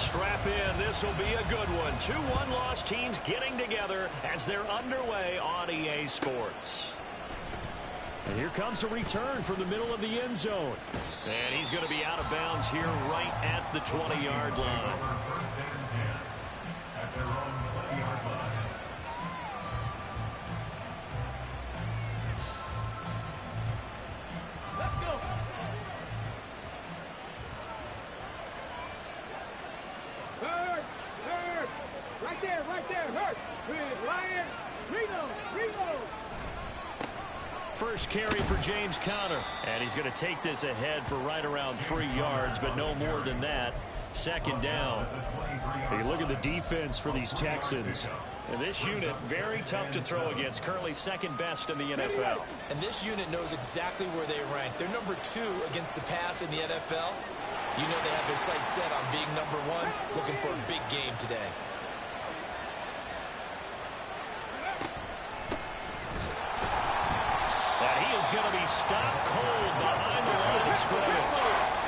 strap in. This will be a good one. Two one-loss teams getting together as they're underway on EA Sports. And here comes a return from the middle of the end zone. And he's going to be out of bounds here right at the 20-yard line. At their own 20-yard line. Let's go. Hurt. Right there, hurt. With Ryan Reno. First carry for James Conner. And he's going to take this ahead for right around 3 yards, but no more than that. Second down. Hey, look at the defense for these Texans. And this unit, very tough to throw against. Currently second best in the NFL. And this unit knows exactly where they rank. They're number 2 against the pass in the NFL. You know they have their sights set on being number 1, looking for a big game today. And he is going to be stopped cold behind the line of scrimmage.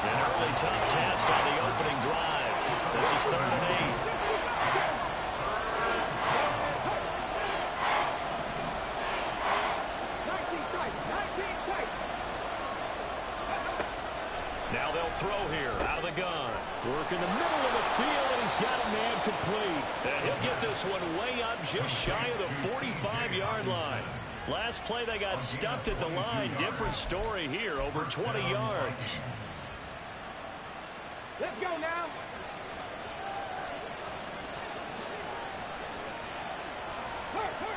An early tough test on the opening drive. This is 3rd and 8. Now they'll throw here out of the gun. Work in the middle of the field, and he's got a man complete. And he'll get this one way up just shy of the 45-yard line. Last play they got stuffed at the line. Different story here, over 20 yards. Let's go now.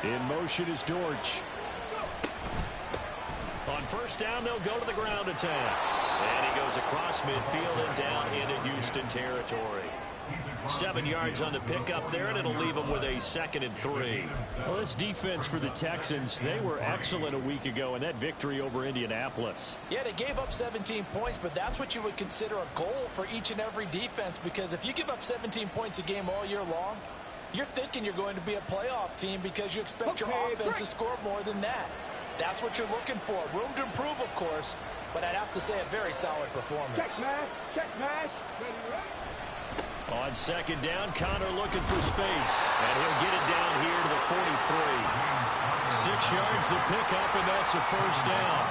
In motion is Dortch. On first down, they'll go to the ground attack. And he goes across midfield and down into Houston territory. 7 yards on the pickup there, and it'll leave them with a 2nd and 3. Well, this defense for the Texans, they were excellent a week ago in that victory over Indianapolis. Yeah, they gave up 17 points, but that's what you would consider a goal for each and every defense, because if you give up 17 points a game all year long, you're thinking you're going to be a playoff team because you expect your offense to score more than that. That's what you're looking for. Room to improve, of course, but I'd have to say a very solid performance. Check match. On second down, Conner looking for space. And he'll get it down here to the 43. 6 yards the pickup, and that's a first down.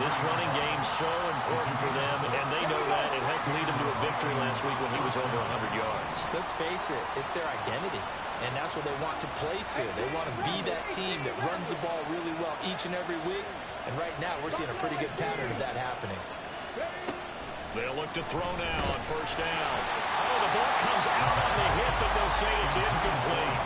This running game's so important for them, and they know that. It helped lead them to a victory last week when he was over 100 yards. Let's face it, it's their identity, and that's what they want to play to. They want to be that team that runs the ball really well each and every week, and right now we're seeing a pretty good pattern of that happening. They'll look to throw now on first down. Oh, the ball comes out on the hit, but they'll say it's incomplete.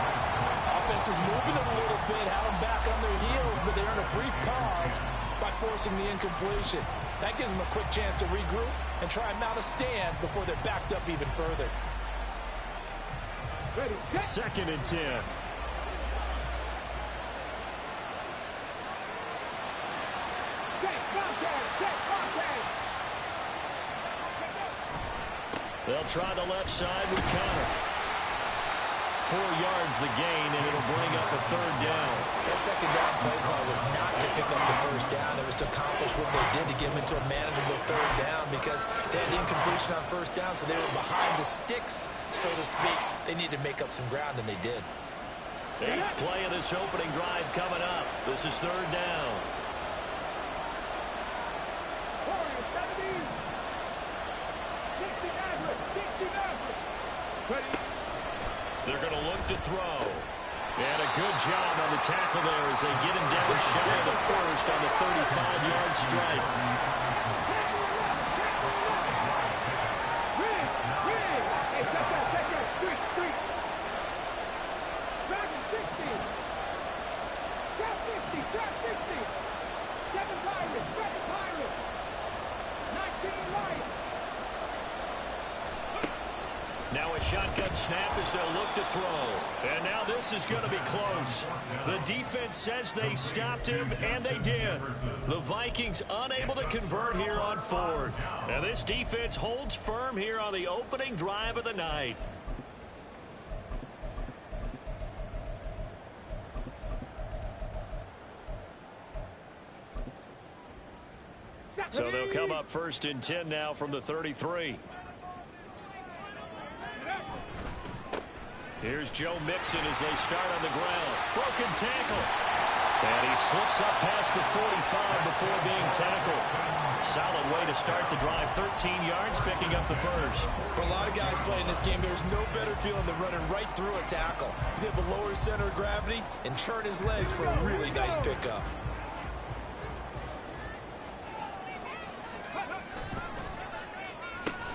Offense was moving them a little bit, had them back on their heels, but they earned a brief pause by forcing the incompletion. That gives them a quick chance to regroup and try and mount a stand before they're backed up even further. 2nd and 10. They'll try the left side with Conner. 4 yards the gain, and it'll bring up a 3rd down. That second down play call was not to pick up the first down. It was to accomplish what they did to get them into a manageable 3rd down because they had incompletion on first down, so they were behind the sticks, so to speak. They needed to make up some ground, and they did. 8th play of this opening drive coming up. This is 3rd down. They're going to look to throw. And a good job on the tackle there as they get him down shy of the first on the 35-yard strike. Now a shotgun snap as they'll look to throw. And now this is going to be close. The defense says they stopped him, and they did. The Vikings unable to convert here on 4th. And this defense holds firm here on the opening drive of the night. So they'll come up 1st and 10 now from the 33. Here's Joe Mixon as they start on the ground. Broken tackle. And he slips up past the 45 before being tackled. Solid way to start the drive. 13 yards, picking up the first. For a lot of guys playing this game, there's no better feeling than running right through a tackle. He's able to lower his center of gravity and turn his legs for a really nice pickup.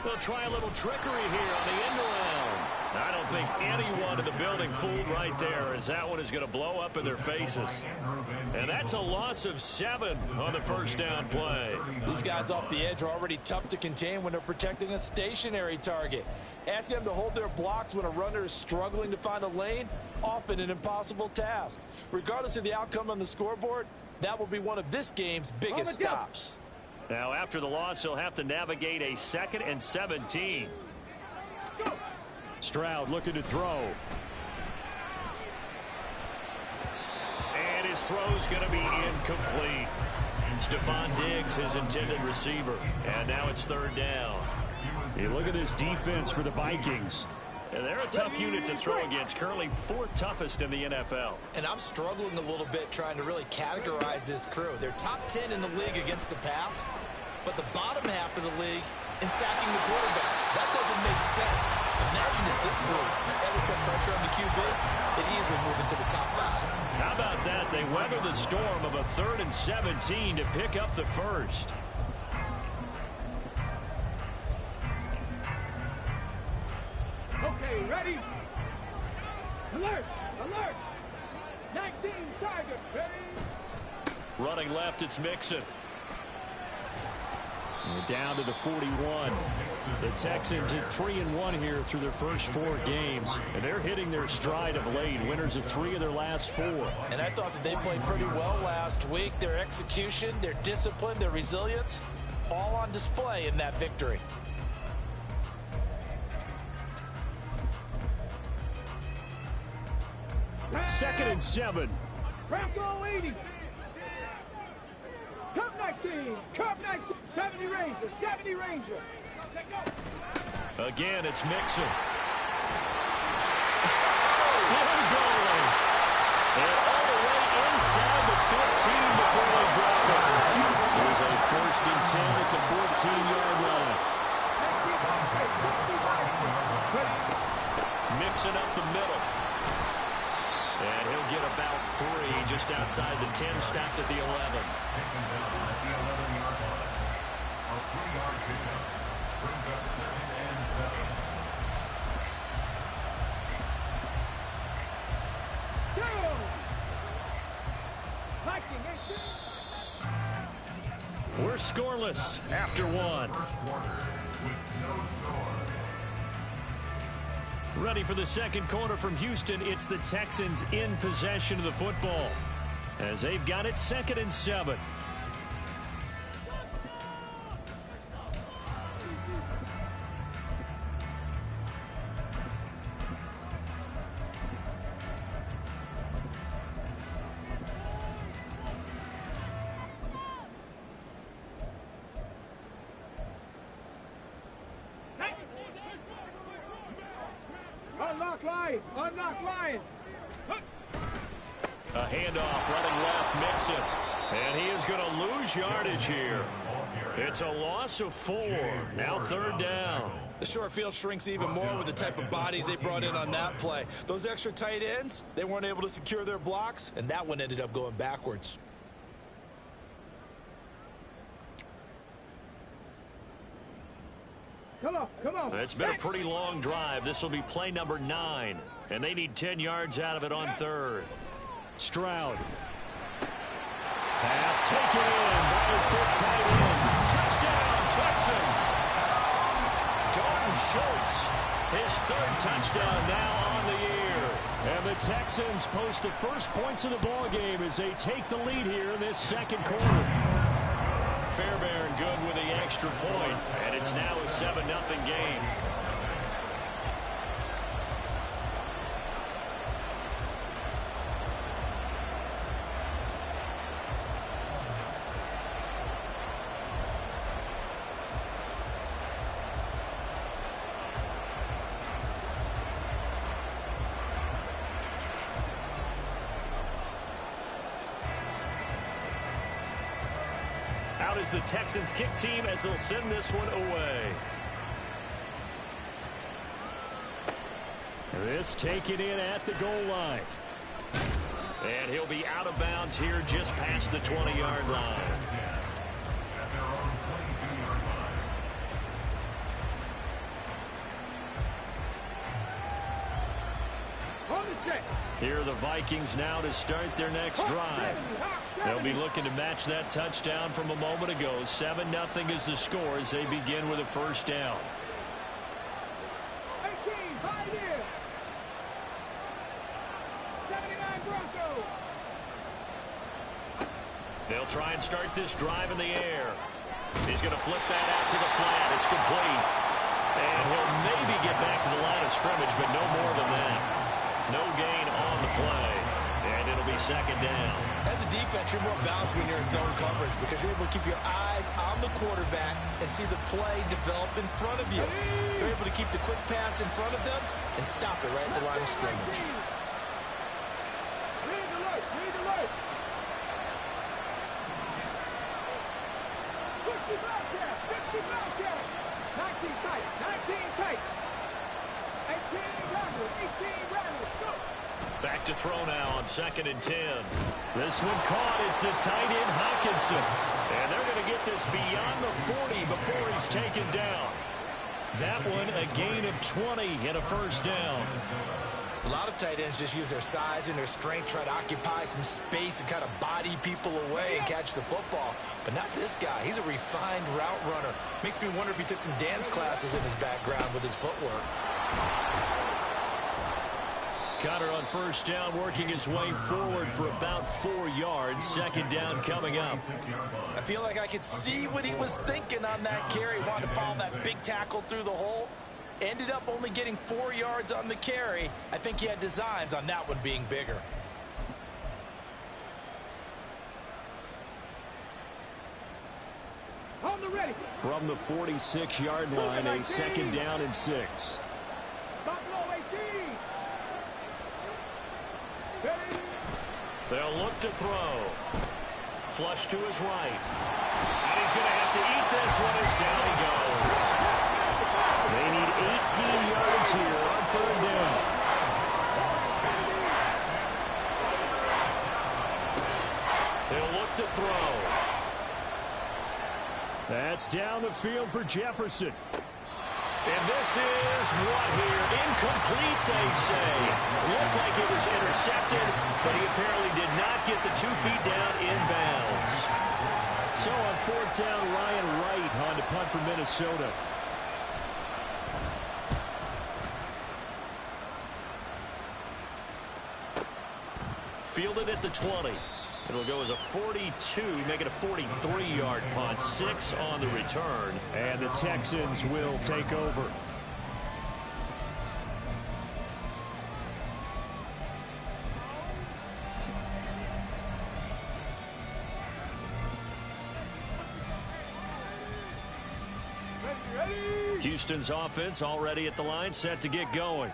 We'll try a little trickery here on the end around. I don't think anyone in the building fooled right there, as that one is going to blow up in their faces. And that's a loss of 7 on the first down play. These guys off the edge are already tough to contain when they're protecting a stationary target. Asking them to hold their blocks when a runner is struggling to find a lane, often an impossible task. Regardless of the outcome on the scoreboard, that will be one of this game's biggest stops. Now, after the loss, he'll have to navigate a 2nd and 17. Stroud looking to throw. And his throw's going to be incomplete. Stephon Diggs, his intended receiver. And now it's 3rd down. You look at this defense for the Vikings. And they're a tough unit to throw against, currently 4th toughest in the NFL. And I'm struggling a little bit trying to really categorize this crew. They're top 10 in the league against the pass, but the bottom half of the league in sacking the quarterback. That doesn't make sense. Imagine if this group ever put pressure on the QB, they'd easily move into the top 5. How about that? They weather the storm of a 3rd and 17 to pick up the first. Okay, ready? Alert! Alert! 19 target, ready? Running left, it's Mixon. We're down to the 41. The Texans at 3-1 here through their first 4 games. And they're hitting their stride of late. Winners of 3 of their last 4. And I thought that they played pretty well last week. Their execution, their discipline, their resilience, all on display in that victory. Second and 7. Bronco 80. Cup 19. Cup 19. 70 Ranger. 70 Ranger. Let go. Again, it's Mixon. Good goal. And all the way inside the 15 before they drop it. There's a 1st and 10 at the 14-yard line. Mixon up the middle. And he'll get about 3 just outside the 10, stopped at the 11. We're scoreless after 1. Ready for the second quarter from Houston. It's the Texans in possession of the football as they've got it 2nd and 7. Unlock line. Unlock line. A handoff running left, Mixon. And he is going to lose yardage here. It's a loss of 4. Now 3rd down. The short field shrinks even more with the type of bodies they brought in on that play. Those extra tight ends, they weren't able to secure their blocks, and that one ended up going backwards. Come on, come on. It's been a pretty long drive. This will be play number 9. And they need 10 yards out of it on 3rd. Stroud. Pass taken in by his big tight end. Touchdown, Texans. Dalton Schultz, his 3rd touchdown now on the year. And the Texans post the first points of the ball game as they take the lead here in this second quarter. Fairbairn good with the extra point, and it's now a 7-0 game. Timeout is the Texans kick team as they'll send this one away. This taken in at the goal line. And he'll be out of bounds here just past the 20-yard line. Here are the Vikings now to start their next drive. They'll be looking to match that touchdown from a moment ago. 7-0 is the score as they begin with a first down. 18, pioneer. 79 Broncos. They'll try and start this drive in the air. He's going to flip that out to the flat. It's complete. And he'll maybe get back to the line of scrimmage, but no more than that. No gain on the play. And it'll be second down. As a defense, you're more balanced when you're in zone coverage because you're able to keep your eyes on the quarterback and see the play develop in front of you. You're able to keep the quick pass in front of them and stop it right at the line of scrimmage. Read alert, read alert. 50 Bobcats, 50 Bobcats. 19 tight, 19 tight. 18 Rattlers, 18 Rattlers, go. Back to throw now on 2nd and 10. This one caught. It's the tight end Hockenson. And they're going to get this beyond the 40 before he's taken down. That one a gain of 20 and a first down. A lot of tight ends just use their size and their strength, try to occupy some space and kind of body people away and catch the football. But not this guy. He's a refined route runner. Makes me wonder if he took some dance classes in his background with his footwork. Cutter on first down, working his way forward for about 4 yards. Second down coming up. I feel like I could see what he was thinking on that carry. Wanted to follow that big tackle through the hole. Ended up only getting 4 yards on the carry. I think he had designs on that one being bigger. On the ready. From the 46-yard line, a second down and 6. Buffalo 18. Ready. They'll look to throw. Flush to his right. And he's going to have to eat this one as down he goes. They need 18 yards here on third down. They'll look to throw. That's down the field for Jefferson. And this is what here? Incomplete, they say. Looked like it was intercepted, but he apparently did not get the 2 feet down inbounds. So on fourth down, Ryan Wright on to punt for Minnesota. Fielded at the 20. It'll go as a 42, make it a 43-yard punt. 6 on the return. And the Texans will take over. Houston's offense already at the line, set to get going.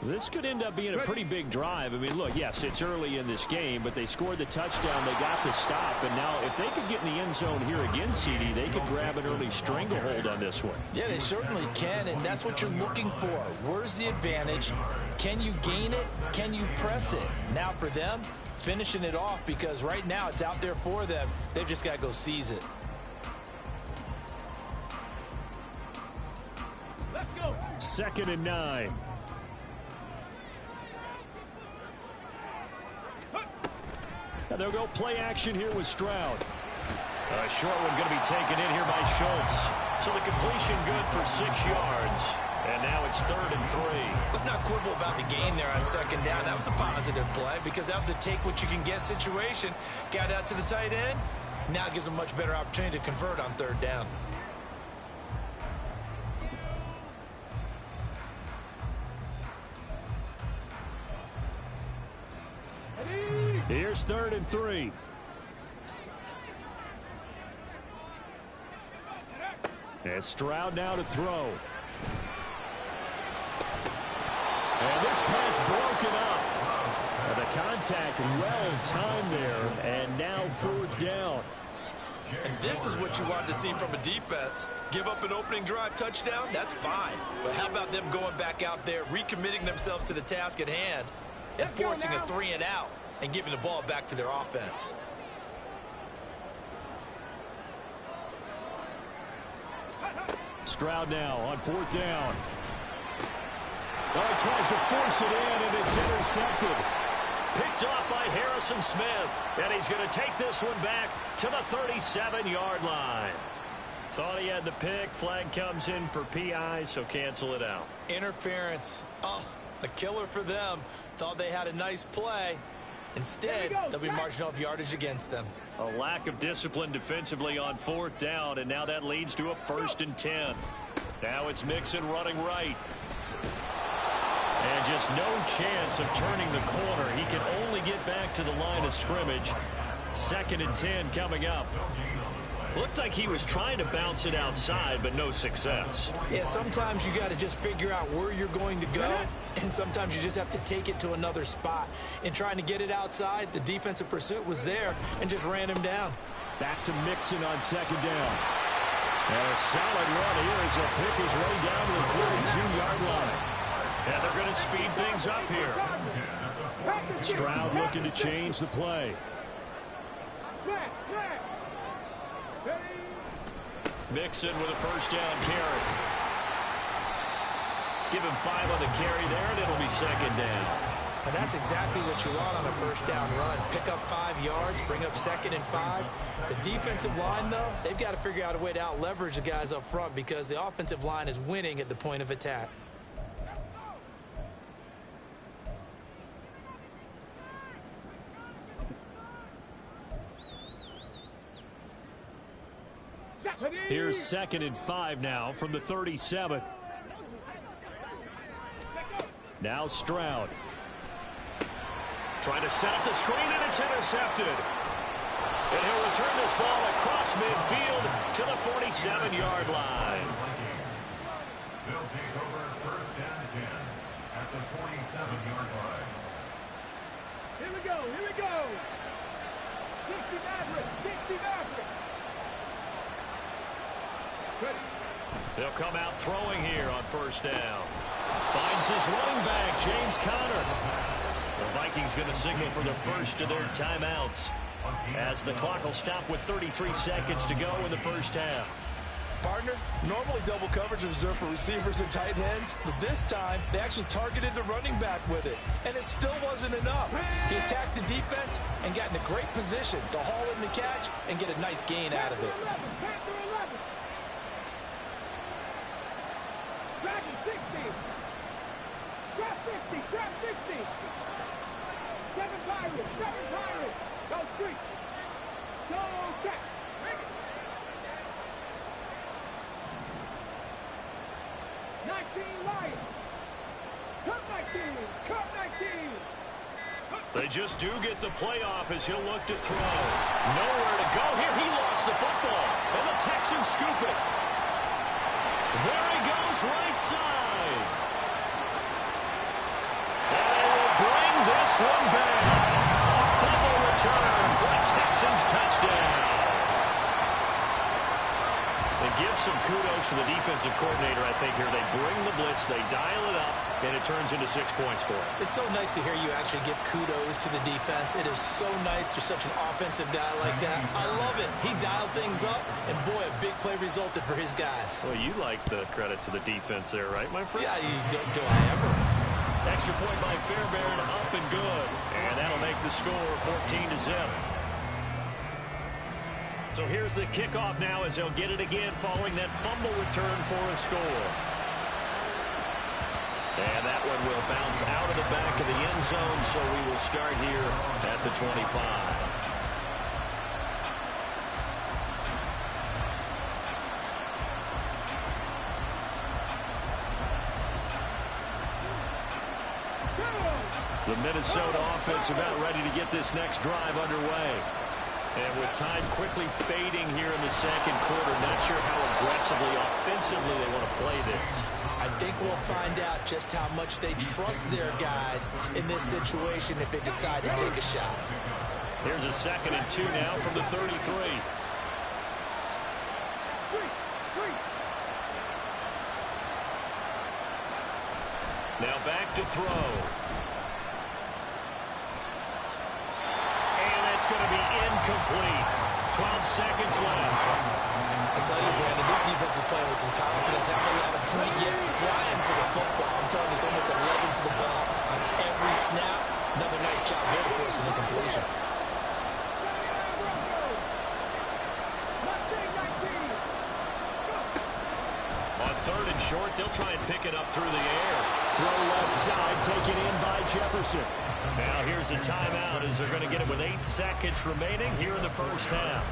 This could end up being a pretty big drive. I mean, look, yes, it's early in this game, but they scored the touchdown. They got the stop. And now if they could get in the end zone here again, CD, they could grab an early stranglehold on this one. Yeah, they certainly can, and that's what you're looking for. Where's the advantage? Can you gain it? Can you press it? Now for them, finishing it off, because right now it's out there for them. They've just got to go seize it. Let's go. 2nd and 9. And they'll go play action here with Stroud. A short one going to be taken in here by Schultz. So the completion good for 6 yards. And now it's 3rd and 3. Let's not quibble about the gain there on 2nd down. That was a positive play because that was a take-what-you-can-get situation. Got out to the tight end. Now gives them a much better opportunity to convert on 3rd down. Here's 3rd and 3. And Stroud now to throw. And this pass broken up. And the contact well timed there. And now 4th down. And this is what you wanted to see from a defense. Give up an opening drive touchdown, that's fine. But how about them going back out there, recommitting themselves to the task at hand, and forcing a 3-and-out and giving the ball back to their offense. Stroud now on 4th down. Oh, he tries to force it in, and it's intercepted. Picked off by Harrison Smith. And he's going to take this one back to the 37-yard line. Thought he had the pick. Flag comes in for PI, so cancel it out. Interference. Oh, a killer for them. Thought they had a nice play. Instead, they'll be marching off yardage against them. A lack of discipline defensively on 4th down, and now that leads to a 1st and 10. Now it's Mixon running right. And just no chance of turning the corner. He can only get back to the line of scrimmage. 2nd and 10 coming up. Looked like he was trying to bounce it outside, but no success. Yeah, sometimes you got to just figure out where you're going to go, and sometimes you just have to take it to another spot. In trying to get it outside, the defensive pursuit was there and just ran him down. Back to Mixon on 2nd down. And a solid run here as he'll pick his way down to the 42-yard line. And they're going to speed things up here. Stroud looking to change the play. Mixon with a 1st down carry. Give him 5 on the carry there, and it'll be 2nd down. And that's exactly what you want on a 1st down run. Pick up 5 yards, bring up 2nd and 5. The defensive line, though, they've got to figure out a way to out-leverage the guys up front because the offensive line is winning at the point of attack. Here's 2nd and 5 now from the 37. Now Stroud. Trying to set up the screen, and it's intercepted. And he'll return this ball across midfield to the 47-yard line. They'll take over 1st and 10 at the 47-yard line. Here we go, here we go. 60 Maverick, 60 Maverick. They'll come out throwing here on 1st down. Finds his running back, James Conner. The Vikings going to signal for the first of their timeouts as the clock will stop with 33 seconds to go in the 1st half. Partner, normally double coverage is reserved for receivers and tight ends, but this time they actually targeted the running back with it, and it still wasn't enough. He attacked the defense and got in a great position to haul in the catch and get a nice gain out of it. Dragon 60. Drop 50, drop 60. 7 Pirates, 7 Pirates. Go street. Go check. 19 Lions. Cut 19, cut 19. They just do get the playoff as he'll look to throw. Nowhere to go here. He lost the football, and the Texans scoop it. There he goes, right side. And they will bring this one back. A fumble return for a Texans touchdown. And give some kudos to the defensive coordinator, I think, here. They bring the blitz, they dial it up, and it turns into 6 points for him. It's so nice to hear you actually give kudos to the defense. It is so nice you're such an offensive guy like that. I love it. He dialed things up, and boy, a big play resulted for his guys. Well, you like the credit to the defense there, right, my friend? Yeah, do I ever? Extra point by Fairbairn, up and good. And that'll make the score 14-0. So here's the kickoff now as they'll get it again following that fumble return for a score. And that one will bounce out of the back of the end zone, so we will start here at the 25. The Minnesota offense about ready to get this next drive underway. And with time quickly fading here in the second quarter, not sure how aggressively, offensively they want to play this. I think we'll find out just how much they trust their guys in this situation if they decide to take a shot. Here's a 2nd and 2 now from the 33. Now back to throw. And that's going to be incomplete. 12 seconds left. I tell you, Brandon, this defense is playing with some confidence. Haven't allowed a point yet. Flying to the football. I'm telling you, it's almost 11 to the ball on every snap. Another nice job there to force an incompletion. On 3rd and short, they'll try and pick it up through the air. Throw left side, taken in by Jefferson. Now here's a timeout as they're going to get it with 8 seconds remaining here in the first half.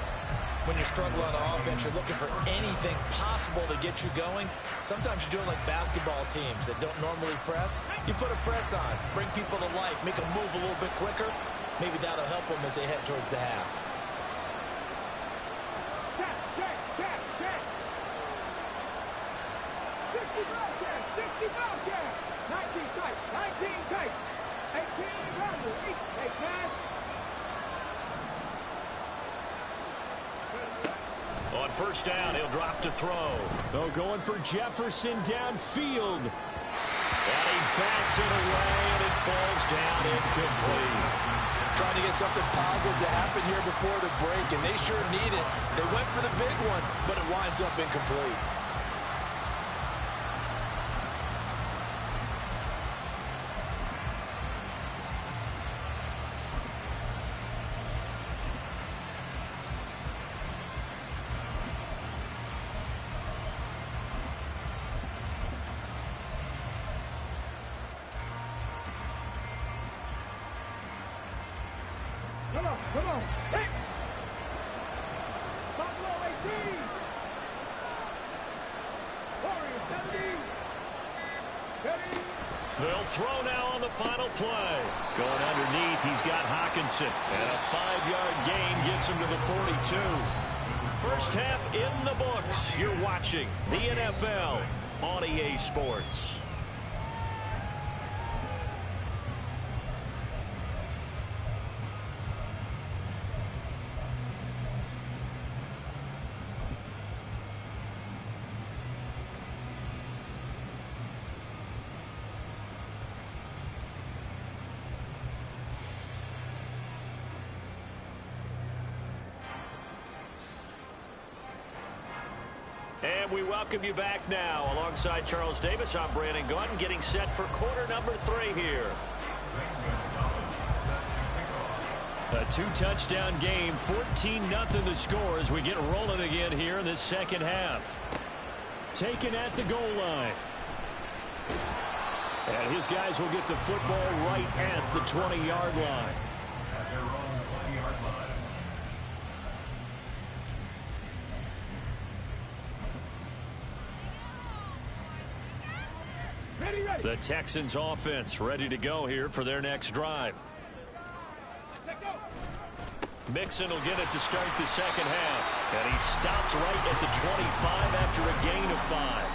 When you're struggling on offense, you're looking for anything possible to get you going. Sometimes you do it like basketball teams that don't normally press. You put a press on, bring people to life, make them move a little bit quicker. Maybe that'll help them as they head towards the half. Check. 60 ball check. 19 tight. 19 tight. 18 runners. Hey, pass. On first down, he'll drop to throw. Oh, going for Jefferson downfield. And he backs it away, and it falls down incomplete. Trying to get something positive to happen here before the break, and they sure need it. They went for the big one, but it winds up incomplete. Come on. Hey. Buffalo 18. Warriors 70. Steady. They'll throw now on the final play. Going underneath, he's got Hockenson. And a 5-yard gain gets him to the 42. First half in the books. You're watching the NFL on EA Sports. And we welcome you back now. Alongside Charles Davis, I'm Brandon Gaudin, getting set for quarter number 3 here. A 2-touchdown game, 14-0 the score as we get rolling again here in this second half. Taken at the goal line. And his guys will get the football right at the 20-yard line. At their own 20-yard line. Ready. The Texans offense ready to go here for their next drive. Let go. Mixon will get it to start the second half. And he stops right at the 25 after a gain of 5.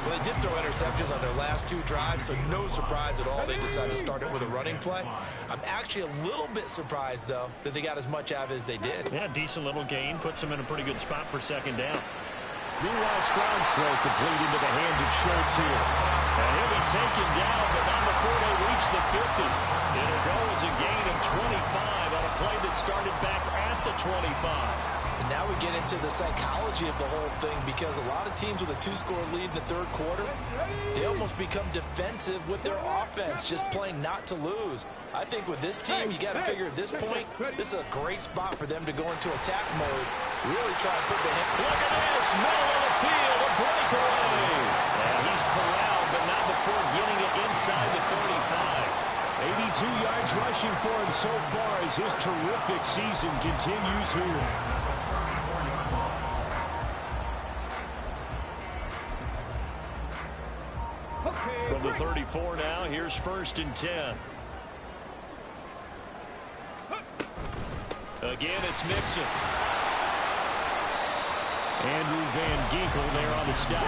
Well, they did throw interceptions on their last 2 drives, so no surprise at all they decided to start it with a running play. I'm actually a little bit surprised, though, that they got as much out of it as they did. Yeah, decent little gain. Puts him in a pretty good spot for second down. Meanwhile, Stroud's throw complete into the hands of Schultz here. And he'll be taken down, but not before they reach the 50. It'll go as a gain of 25 on a play that started back at the 25. And now we get into the psychology of the whole thing, because a lot of teams with a 2-score lead in the third quarter, they almost become defensive with their offense, just playing not to lose. I think with this team, you got to figure at this point, this is a great spot for them to go into attack mode, really try to put the hit. Look at this, middle of the field, a breakaway. And he's corralled, but not before getting it inside the 35. 82 yards rushing for him so far as his terrific season continues here. From the 34 now, here's 1st and 10. Again, it's Mixon. Andrew Van Ginkel there on the stop.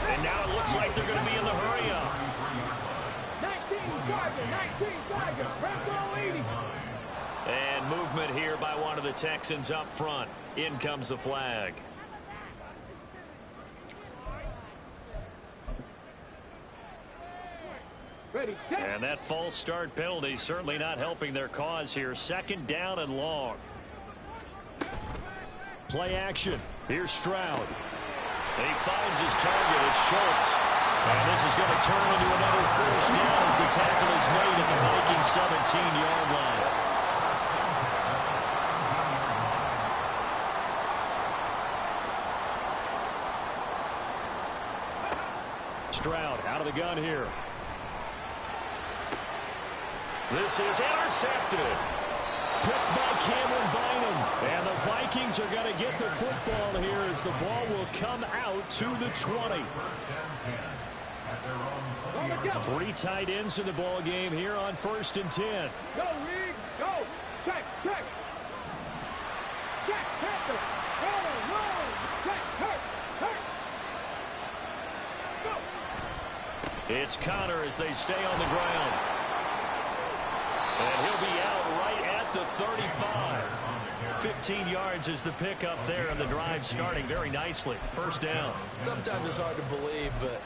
And now it looks like they're going to be in the hurry up. 19 Tiger, Bronco 80. And movement here by one of the Texans up front. In comes the flag. Ready, set. And that false start penalty certainly not helping their cause here. 2nd down and long. Play action. Here's Stroud. And he finds his target. It's Schultz. And this is going to turn into another 1st down as the tackle is made at the Vikings 17-yard line. Stroud out of the gun here. This is intercepted. Picked by Cameron Bynum. And the Vikings are going to get the football here as the ball will come out to the 20. 3 tight ends in the ball game here on 1st and 10. Go, Reed. Go. Check, check. Check, Panther. Roll. Check, hurt. Go. It's Connor as they stay on the ground. And he'll be out right at the 35. 15 yards is the pickup there, and the drive starting very nicely. 1st down. Sometimes it's hard to believe, but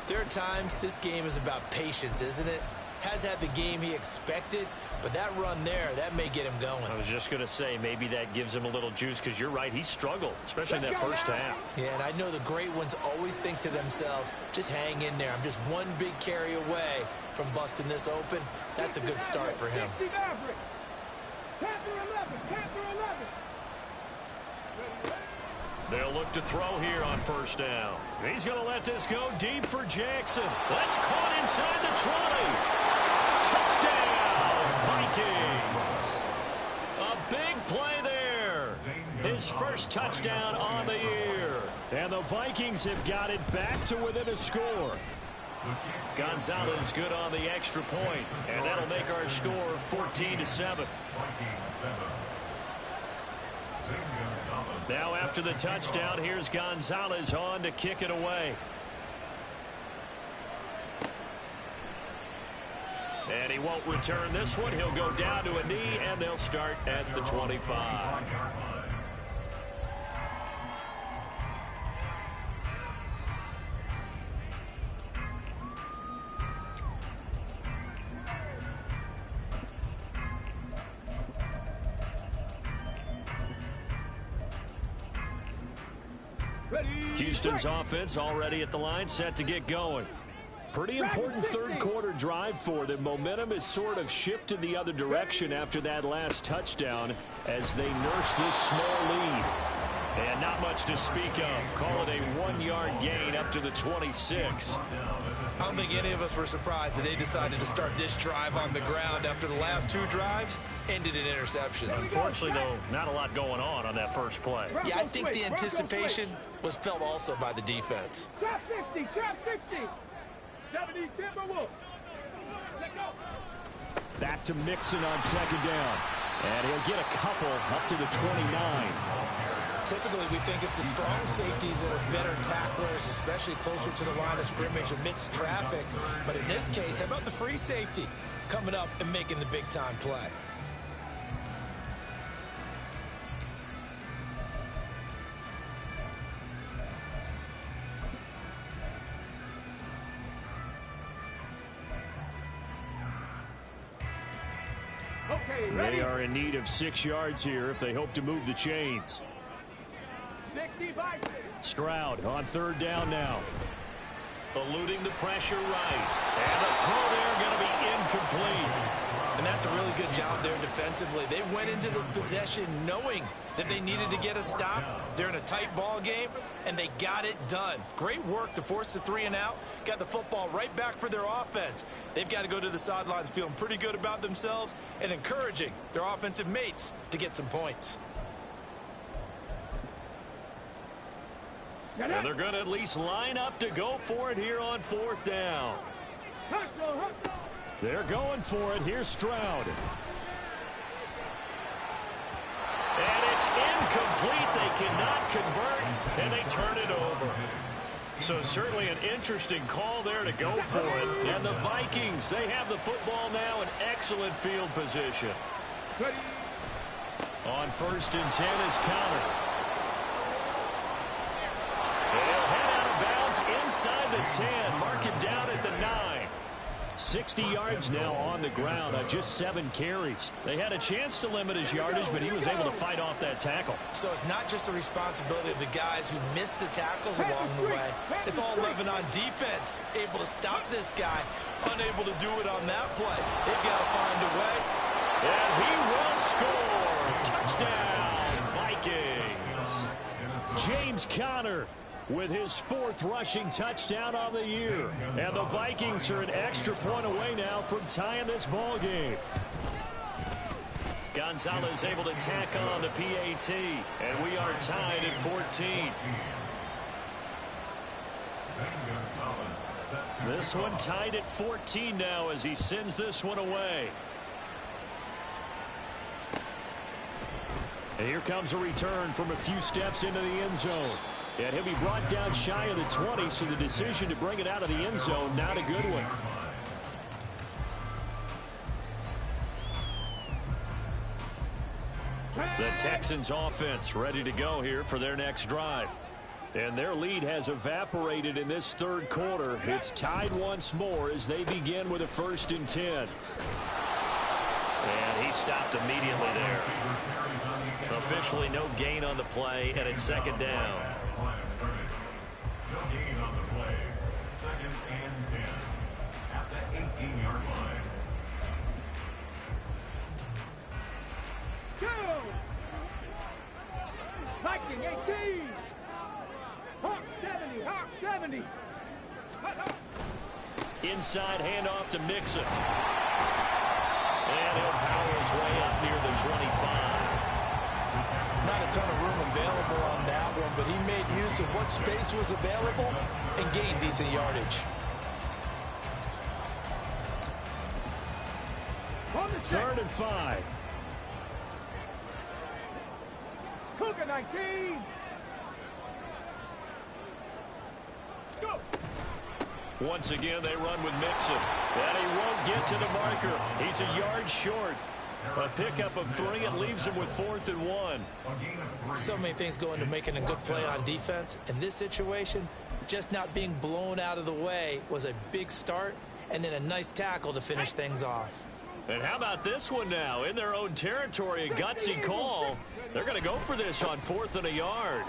there are times this game is about patience, isn't it? Has had the game he expected, but that run there, that may get him going. I was just going to say, maybe that gives him a little juice, because you're right, he struggled, especially in that 1st half. Yeah, and I know the great ones always think to themselves, just hang in there. I'm just one big carry away from busting this open. That's a good start for him. They'll look to throw here on 1st down. He's going to let this go deep for Jackson. That's caught inside the 20. Touchdown, Vikings. A big play there. His 1st touchdown on the year. And the Vikings have got it back to within a score. Gonzalez good on the extra point, and that'll make our score 14-7. Now after the touchdown, here's Gonzalez on to kick it away. And he won't return this one. He'll go down to a knee, and they'll start at the 25. Houston's offense already at the line, set to get going. Pretty important 3rd quarter drive for them. Momentum has sort of shifted the other direction after that last touchdown as they nurse this small lead. And not much to speak of. Call it a 1-yard gain up to the 26. I don't think any of us were surprised that they decided to start this drive on the ground after the last 2 drives ended in interceptions. Unfortunately, though, not a lot going on that 1st play. Yeah, I think the anticipation was felt also by the defense. Trap 50, trap 50. 70 Timberwolves. Back to Mixon on 2nd down. And he'll get a couple up to the 29. Typically, we think it's the strong safeties that are better tacklers, especially closer to the line of scrimmage amidst traffic. But in this case, how about the free safety coming up and making the big-time play? They are in need of 6 yards here if they hope to move the chains. Stroud on 3rd down now. Eluding the pressure right. And the throw there going to be incomplete. And that's a really good job there defensively. They went into this possession knowing that they needed to get a stop. They're in a tight ball game, and they got it done. Great work to force the 3 and out. Got the football right back for their offense. They've got to go to the sidelines feeling pretty good about themselves and encouraging their offensive mates to get some points. And they're going to at least line up to go for it here on 4th down. They're going for it. Here's Stroud. And it's incomplete. They cannot convert, and they turn it over. So certainly an interesting call there to go for it. And the Vikings, they have the football now in excellent field position. On 1st and 10 is Connor. They'll head out of bounds inside the 10. Mark him down at the 9. 60 yards now on the ground on just 7 carries. They had a chance to limit his yardage, but he was able to fight off that tackle. So it's not just the responsibility of the guys who missed the tackles along the way. It's all Lebanon defense, able to stop this guy, unable to do it on that play. They've got to find a way. And he will score. Touchdown, Vikings. James Conner with his 4th rushing touchdown on the year. And the Vikings are an extra point away now from tying this ball game. Gonzalez able to tack on the PAT, and we are tied at 14. This one tied at 14 now as he sends this one away. And here comes a return from a few steps into the end zone. And he'll be brought down shy of the 20, so the decision to bring it out of the end zone, not a good one. The Texans offense ready to go here for their next drive. And their lead has evaporated in this 3rd quarter. It's tied once more as they begin with a 1st and 10. And he stopped immediately there. Officially no gain on the play, and it's 2nd down. No gain on the play. 2nd and 10 at the 18-yard line. Go! Viking 18! Hawk 70! Hawk 70! Inside handoff to Mixon. And he'll power his way up near the 25. Not a ton of room available on that one, but he made use of what space was available and gained decent yardage. Third and 5. Cougar 19! Go! Once again, they run with Mixon. And he won't get to the marker. He's a yard short. A pickup of 3 and leaves him with 4th and 1. So many things go into making a good play on defense. In this situation, just not being blown out of the way was a big start, and then a nice tackle to finish things off. And how about this one now? In their own territory, a gutsy call. They're going to go for this on 4th and a yard.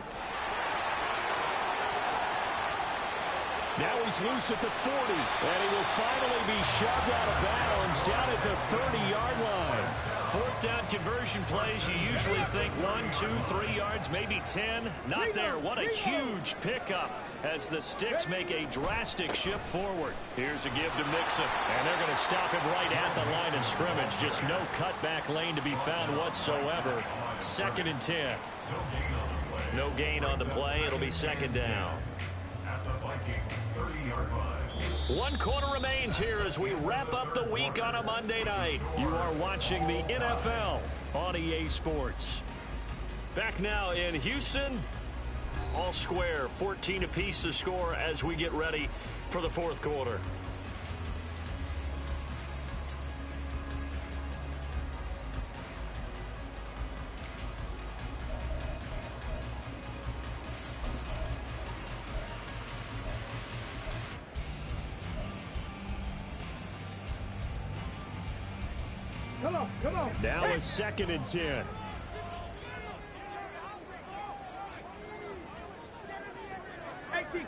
Now he's loose at the 40, and he will finally be shoved out of bounds down at the 30-yard line. 4th down conversion plays, you usually think 1, 2, 3 yards, maybe 10. Not there. What a huge pickup as the Sticks make a drastic shift forward. Here's a give to Mixon, and they're going to stop him right at the line of scrimmage. Just no cutback lane to be found whatsoever. 2nd and 10. No gain on the play. It'll be 2nd down. At the Vikings 30-yard line. 1 quarter remains here as we wrap up the week on a Monday night. You are watching the NFL on EA Sports. Back now in Houston. All square, 14 apiece to score as we get ready for the 4th quarter. Come on. Now a 2nd and 10.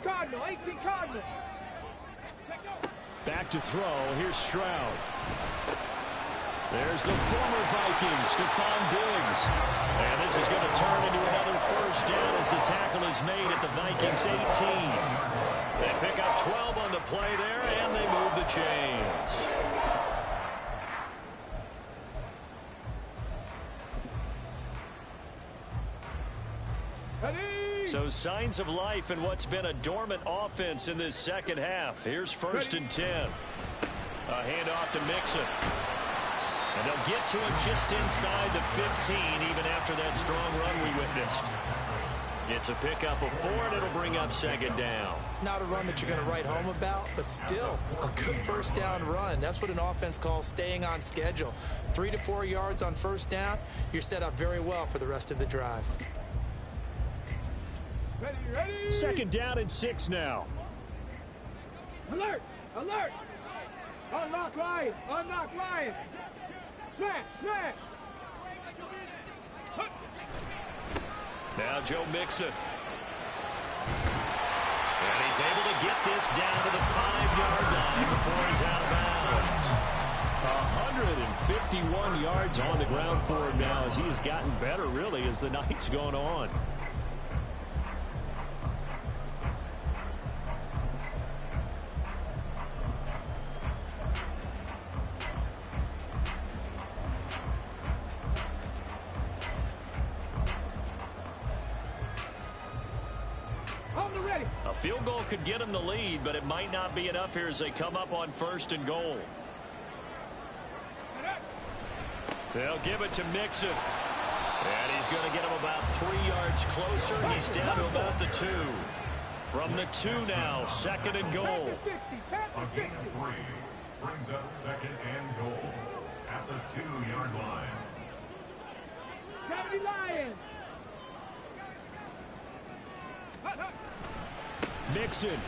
Cardinal. Back to throw. Here's Stroud. There's the former Viking, Stephon Diggs. And this is going to turn into another 1st down as the tackle is made at the Vikings 18. They pick up 12 on the play there, and they move the chains. So signs of life in what's been a dormant offense in this 2nd half. Here's 1st and 10. A handoff to Mixon. And they'll get to him just inside the 15, even after that strong run we witnessed. It's a pickup of 4, and it'll bring up 2nd down. Not a run that you're going to write home about, but still a good 1st down run. That's what an offense calls staying on schedule. 3 to 4 yards on 1st down, you're set up very well for the rest of the drive. Ready. 2nd down and 6 now. Alert! Unlock Lions. Unlock Lions. Smash. Smash. Now Joe Mixon. And he's able to get this down to the 5-yard line before he's out of bounds. 151 yards on the ground for him now as he has gotten better, really, as the night's gone on. A field goal could get him the lead, but it might not be enough here as they come up on 1st and goal. They'll give it to Mixon. And he's going to get him about 3 yards closer. He's down to about the 2. From the 2 now, 2nd and goal. A gain of 3 brings up 2nd and goal at the 2-yard line. 70 Lions. Mixon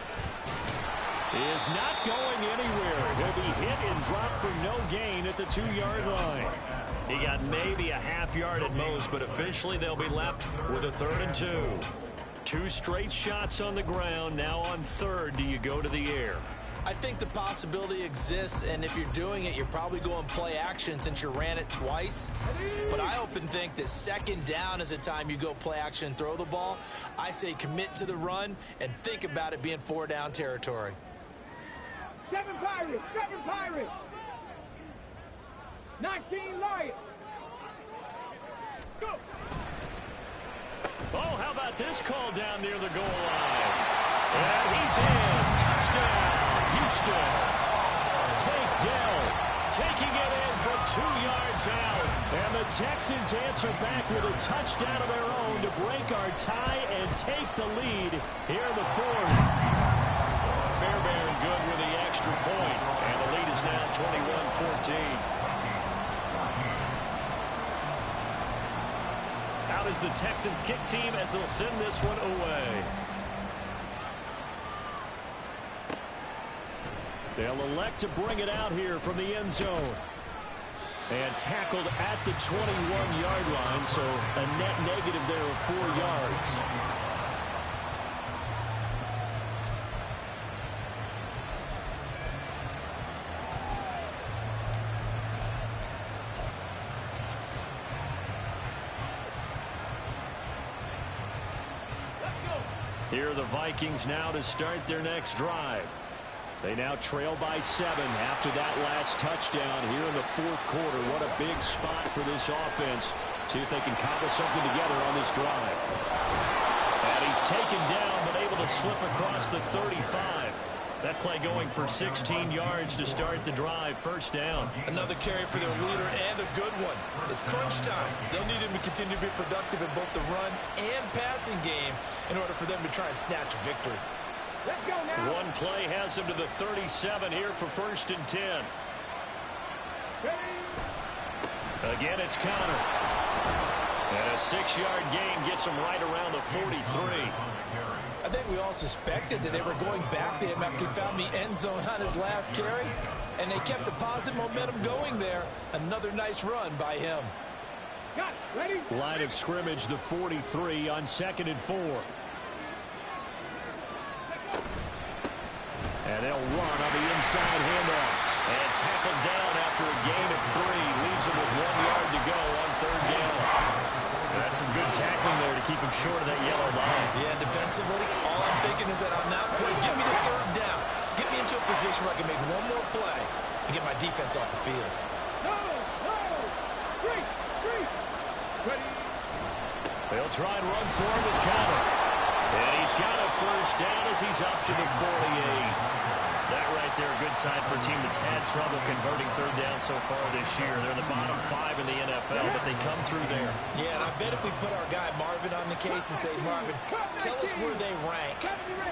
is not going anywhere. He'll be hit and dropped for no gain at the 2-yard line. He got maybe a half yard at most, but officially they'll be left with a 3rd and 2. 2 straight shots on the ground. Now on 3rd, do you go to the air? I think the possibility exists, and if you're doing it, you're probably going play action since you ran it twice. But I often think that 2nd down is a time you go play action and throw the ball. I say commit to the run and think about it being 4-down territory. 7 Pirates. 7 Pirates. 19 Lions. Go. Oh, how about this call down near the goal line? And he's in. Touchdown, Houston. Tank Dell taking it in from 2 yards out. And the Texans answer back with a touchdown of their own to break our tie and take the lead here in the 4th. Fairbairn good with the extra point. And the lead is now 21-14. Out is the Texans kick team as they'll send this one away. They'll elect to bring it out here from the end zone. And tackled at the 21-yard line, so a net negative there of 4 yards. Here are the Vikings now to start their next drive. They now trail by 7 after that last touchdown here in the 4th quarter. What a big spot for this offense. See if they can cobble something together on this drive. And he's taken down but able to slip across the 35. That play going for 16 yards to start the drive. 1st down. Another carry for their leader and a good one. It's crunch time. They'll need him to continue to be productive in both the run and passing game in order for them to try and snatch a victory. Let's go now. One play has him to the 37 here for 1st and 10. Again, it's Connor. And a 6-yard gain gets him right around the 43. I think we all suspected that they were going back to him after he found the end zone on his last carry, and they kept the positive momentum going there. Another nice run by him. Got it. Ready? Line of scrimmage, the 43 on 2nd and 4. And they'll run on the inside handoff. And tackled down after a gain of 3. Leaves him with 1 yard to go on 3rd down. That's some good tackling there to keep him short of that yellow line. Yeah, defensively, all I'm thinking is that on that play, get me to 3rd down. Get me into a position where I can make one more play and get my defense off the field. No. Three. Ready? They'll try and run for him with Connor. And he's got a 1st down as he's up to the 48. That right there, a good sign for a team that's had trouble converting 3rd down so far this year. They're in the bottom 5 in the NFL, but they come through there. Yeah, and I bet if we put our guy Marvin on the case and say, Marvin, tell us where they rank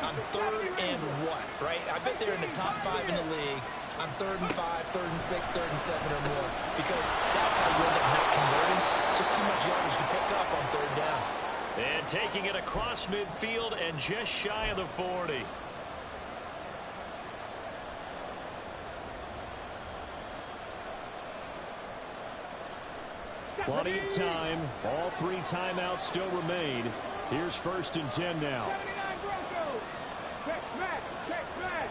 on 3rd and what, right? I bet they're in the top 5 in the league on 3rd and 5, 3rd and 6, 3rd and 7 or more, because that's how you end up not converting. Just too much yardage to pick up on 3rd down. And taking it across midfield and just shy of the 40. Plenty of time. All 3 timeouts still remain. Here's 1st and 10 now. 79 Broncos. Check smash. Check smash.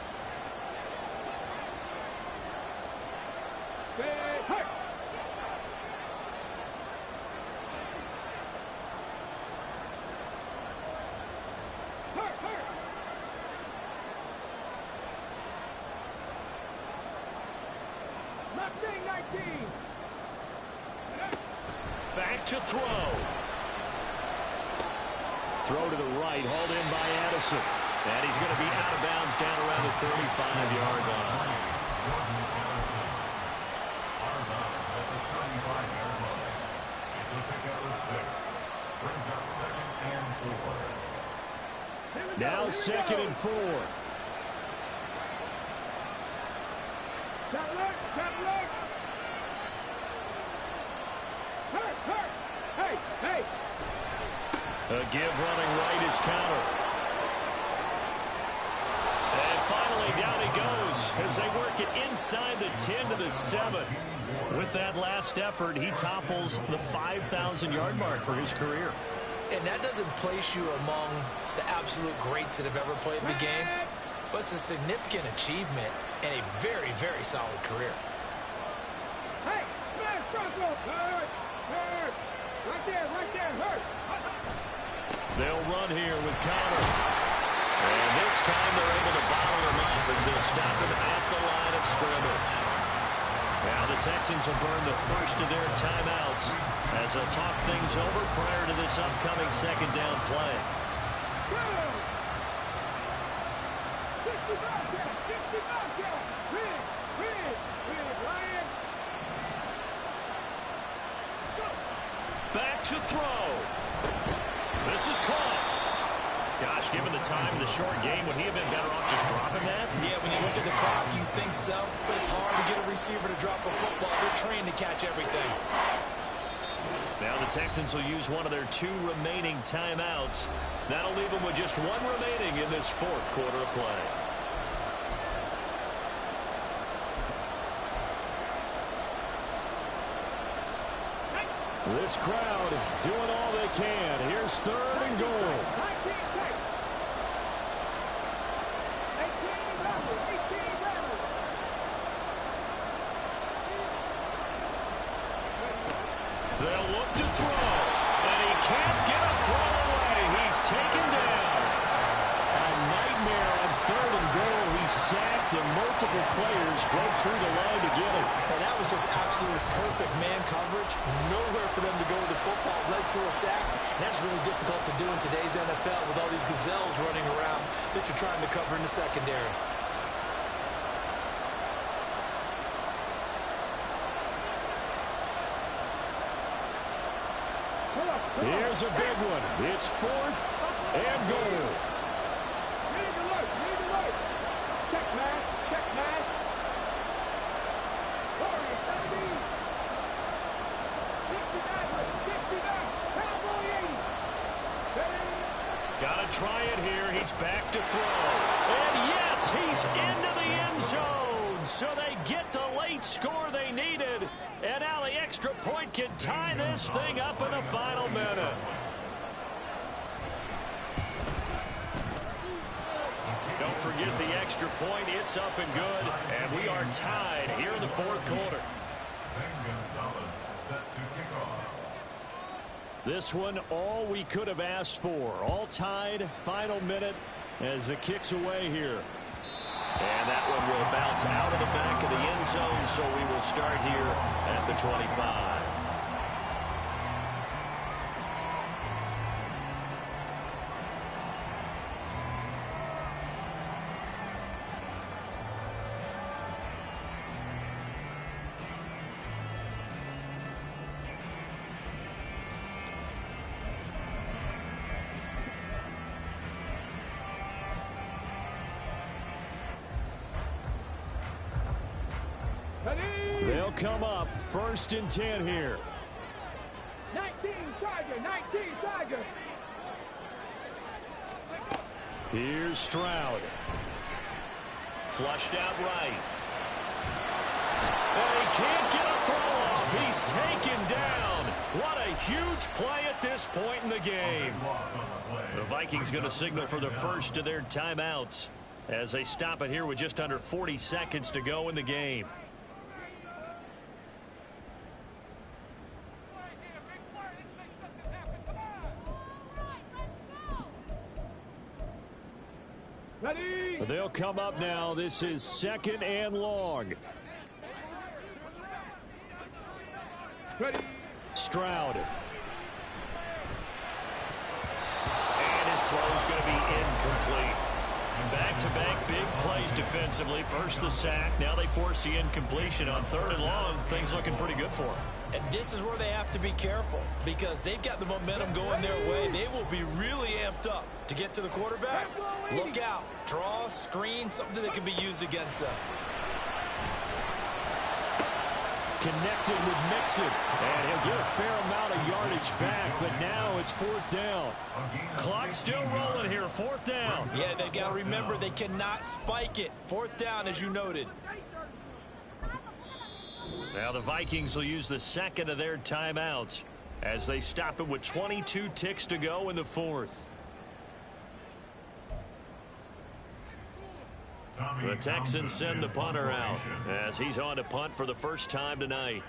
Hurt. Mustang 19. Back to throw. Throw to the right, hauled in by Addison. And he's going to be out of bounds down around the 35-yard line. It's a pickup of 6. Brings up 2nd and 4. Now 2nd and 4. Shot look. Shot look. Hurt. Hey. A give running right is counter. And finally down he goes as they work it inside the 10 to the 7. With that last effort, he topples the 5,000-yard mark for his career. And that doesn't place you among the absolute greats that have ever played the game, but it's a significant achievement and a very, very solid career. Hey, smash Bronco. Hurt. Right there. Hurt. They'll run here with Connor. And this time they're able to bottle him up as they'll stop him at the line of scrimmage. Now the Texans will burn the first of their timeouts as they'll talk things over prior to this upcoming 2nd down play. 60 Bobcat. Rig, Ryan. Back to throw. This is caught. Gosh, given the time in the short game, would he have been better off just dropping that? Yeah, when you look at the clock, you think so, but it's hard to get a receiver to drop a football. They're trained to catch everything. Now the Texans will use one of their 2 remaining timeouts. That'll leave them with just 1 remaining in this 4th quarter of play. This crowd doing all they can. Here's 3rd and goal. 19 tight. 18 Broncos. They'll look to throw, and he can't get a throw away. He's taken down. A nightmare on 3rd and goal. He's sacked, and multiple players broke through the line to get him. And that was just absolute perfect man coverage. Nowhere for them to go with the football. Led to a sack. And that's really difficult to do in today's NFL with all these gazelles running around that you're trying to cover in the secondary. Here's a big one. It's 4th and goal. Need to look. Check match. Corey, 70. 69. Cowboy 80. Gotta try it here. He's back to throw. And yes, he's into the end zone. So they get the late score they needed. And now the extra point can tie this thing up in the final minute. Don't forget the extra point. It's up and good. And we are tied here in the 4th quarter. Set to kick off. This one, all we could have asked for. All tied, final minute as it kicks away here. And that one will bounce out of the back of the end zone, so we will start here at the 25. They'll come up 1st and 10 here. 19 Charger. Here's Stroud. Flushed out right. And he can't get a throw off. He's taken down. huge play at this point in the game. The Vikings going to signal for the first of their timeouts as they stop it here with just under 40 seconds to go in the game. Ready? They'll come up now. This is 2nd and long. Ready? Stroud. And his throw's going to be incomplete. Back-to-back big plays defensively. First the sack. Now they force the incompletion on 3rd and long. Things looking pretty good for them. And this is where they have to be careful because they've got the momentum going their way. They will be really amped up to get to the quarterback. Look out. Draw, screen, something that can be used against them. Connected with Mixon. And he'll get a fair amount of yardage back, but now it's 4th down. Clock still rolling here. 4th down. Yeah, they got to remember they cannot spike it. 4th down, as you noted. Now the Vikings will use the second of their timeouts as they stop it with 22 ticks to go in the 4th. The Texans send the punter out as he's on to punt for the first time tonight.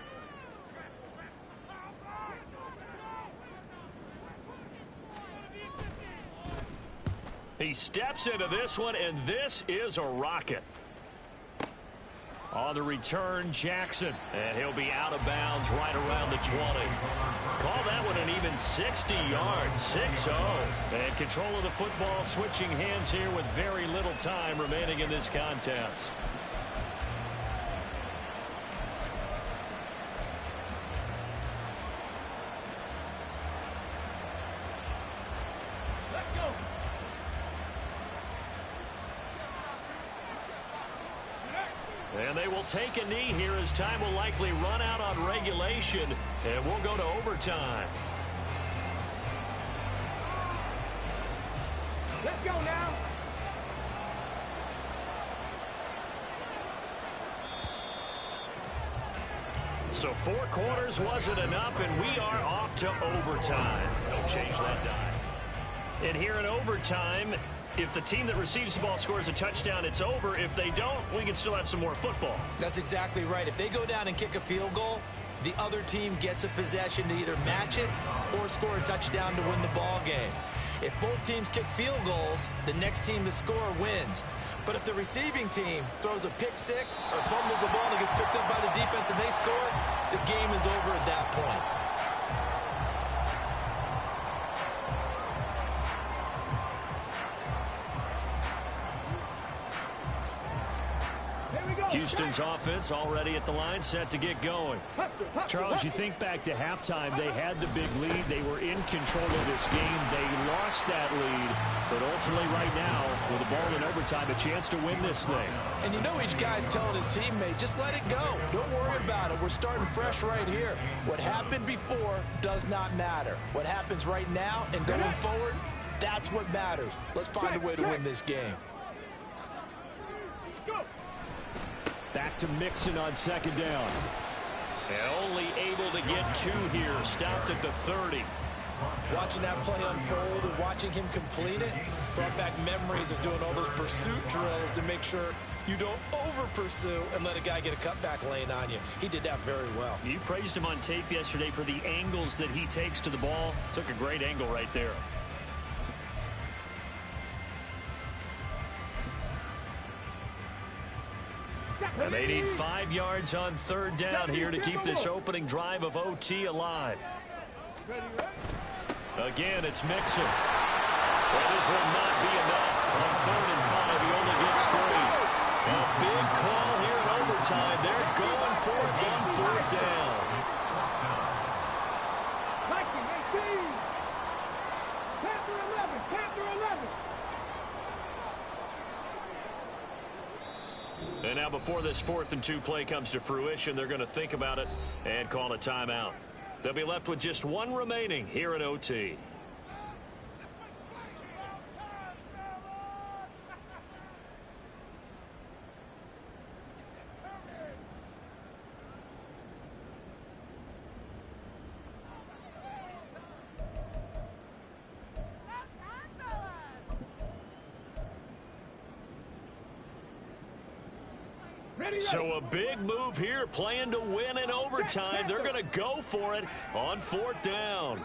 He steps into this one, and this is a rocket. On the return, Jackson, and he'll be out of bounds right around the 20. Call that one an even 60 yards, 6-0. And control of the football switching hands here with very little time remaining in this contest. And they will take a knee here as time will likely run out on regulation, and we'll go to overtime. Let's go now. So 4 quarters wasn't enough, and we are off to overtime. Don't change that dime. And here in overtime, if the team that receives the ball scores a touchdown, it's over. If they don't, we can still have some more football. That's exactly right. If they go down and kick a field goal, the other team gets a possession to either match it or score a touchdown to win the ball game. If both teams kick field goals, the next team to score wins. But if the receiving team throws a pick six or fumbles the ball and it gets picked up by the defense and they score, the game is over at that point. Houston's offense already at the line, set to get going. Charles, you think back to halftime, they had the big lead. They were in control of this game. They lost that lead, but ultimately right now, with the ball in overtime, a chance to win this thing. And you know each guy's telling his teammate, just let it go. Don't worry about it. We're starting fresh right here. What happened before does not matter. What happens right now and going forward, that's what matters. Let's find a way to win this game. Back to Mixon on 2nd down. And only able to get 2 here. Stopped at the 30. Watching that play unfold and watching him complete it brought back memories of doing all those pursuit drills to make sure you don't over-pursue and let a guy get a cutback lane on you. He did that very well. You praised him on tape yesterday for the angles that he takes to the ball. Took a great angle right there. And they need 5 yards on 3rd down here to keep this opening drive of OT alive. Again, it's Mixon. Well, this will not be enough. On 3rd and 5, he only gets 3. A big call here in overtime. They're going for it on 4th down. Viking 18. Panther 11. Panther 11. And now before this 4th and 2 play comes to fruition, they're going to think about it and call a timeout. They'll be left with just 1 remaining here in OT. So a big move here, playing to win in overtime. They're going to go for it on 4th down.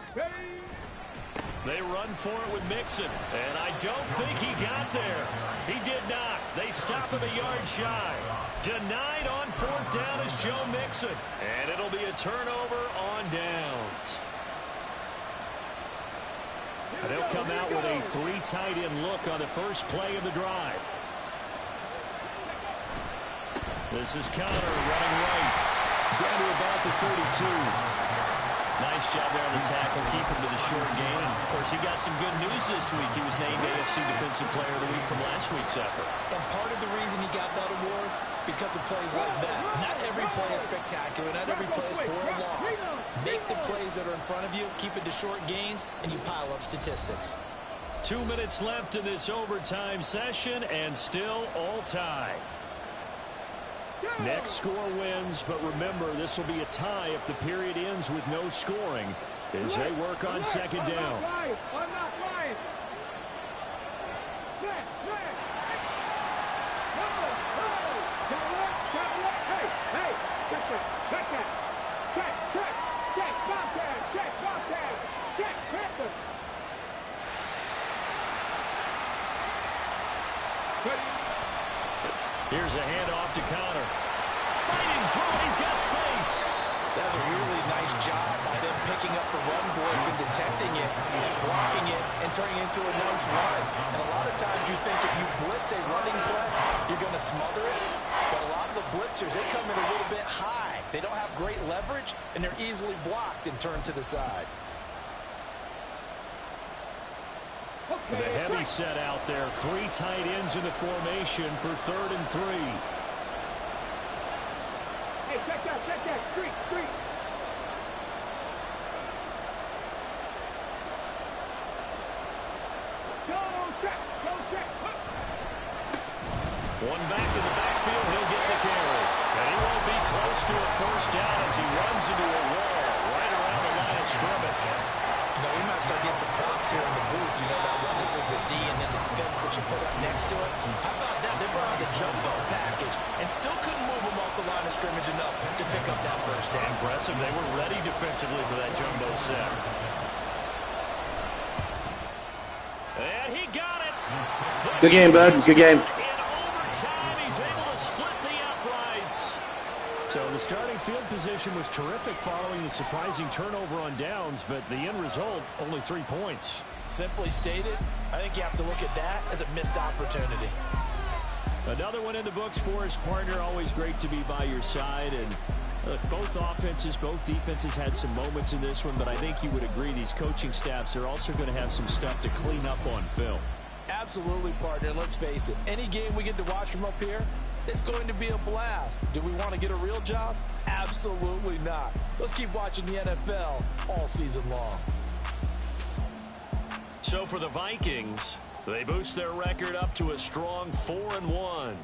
They run for it with Mixon, and I don't think he got there. He did not. They stop him a yard shy. Denied on 4th down is Joe Mixon, and it'll be a turnover on downs. And they'll come out with a 3 tight end look on the first play of the drive. This is Conner running right, down to about the 32. Nice job there on the tackle, keep him to the short game. And, of course, he got some good news this week. He was named AFC Defensive Player of the Week from last week's effort. And part of the reason he got that award, because of plays like that. Not every play is spectacular. Not every play is for a loss. Make the plays that are in front of you, keep it to short gains, and you pile up statistics. 2 minutes left in this overtime session, and still all tied. Next score wins, but remember, this will be a tie if the period ends with no scoring as they work on 2nd down. I'm not lying. Hey, check that. Check, Bobcat, check, Panther. Here's a handoff to Conner. Fighting through, he's got space. That's a really nice job by them picking up the run blitz and detecting it, and blocking it, and turning it into a nice run. And a lot of times you think if you blitz a running play, you're going to smother it. But a lot of the blitzers, they come in a little bit high. They don't have great leverage, and they're easily blocked and turned to the side. The heavy set out there. 3 tight ends in the formation for 3rd and 3. Hey, check that. Street. Go check. One back to the backfield, he'll get the carry. And he won't be close to a 1st down as he runs into a wall right around the line of scrimmage. You know, we might start getting some props here in the booth. You know, that one that says the D and then the fence that you put up next to it. How about that? They brought out the jumbo package and still couldn't move them off the line of scrimmage enough to pick up that 1st down. Impressive. They were ready defensively for that jumbo set. And he got it. Good game, bud. Good game. In overtime, he's able to split the uprights. So the starting field position was terrific following the surprising turnover on downs, but the end result, only 3 points. Simply stated, I think you have to look at that as a missed opportunity. Another one in the books for his partner. Always great to be by your side. And both offenses, both defenses had some moments in this one, but I think you would agree these coaching staffs are also going to have some stuff to clean up on film. Absolutely, partner. Let's face it. Any game we get to watch from up here, it's going to be a blast. Do we want to get a real job? Absolutely not. Let's keep watching the NFL all season long. So for the Vikings, they boost their record up to a strong 4-1.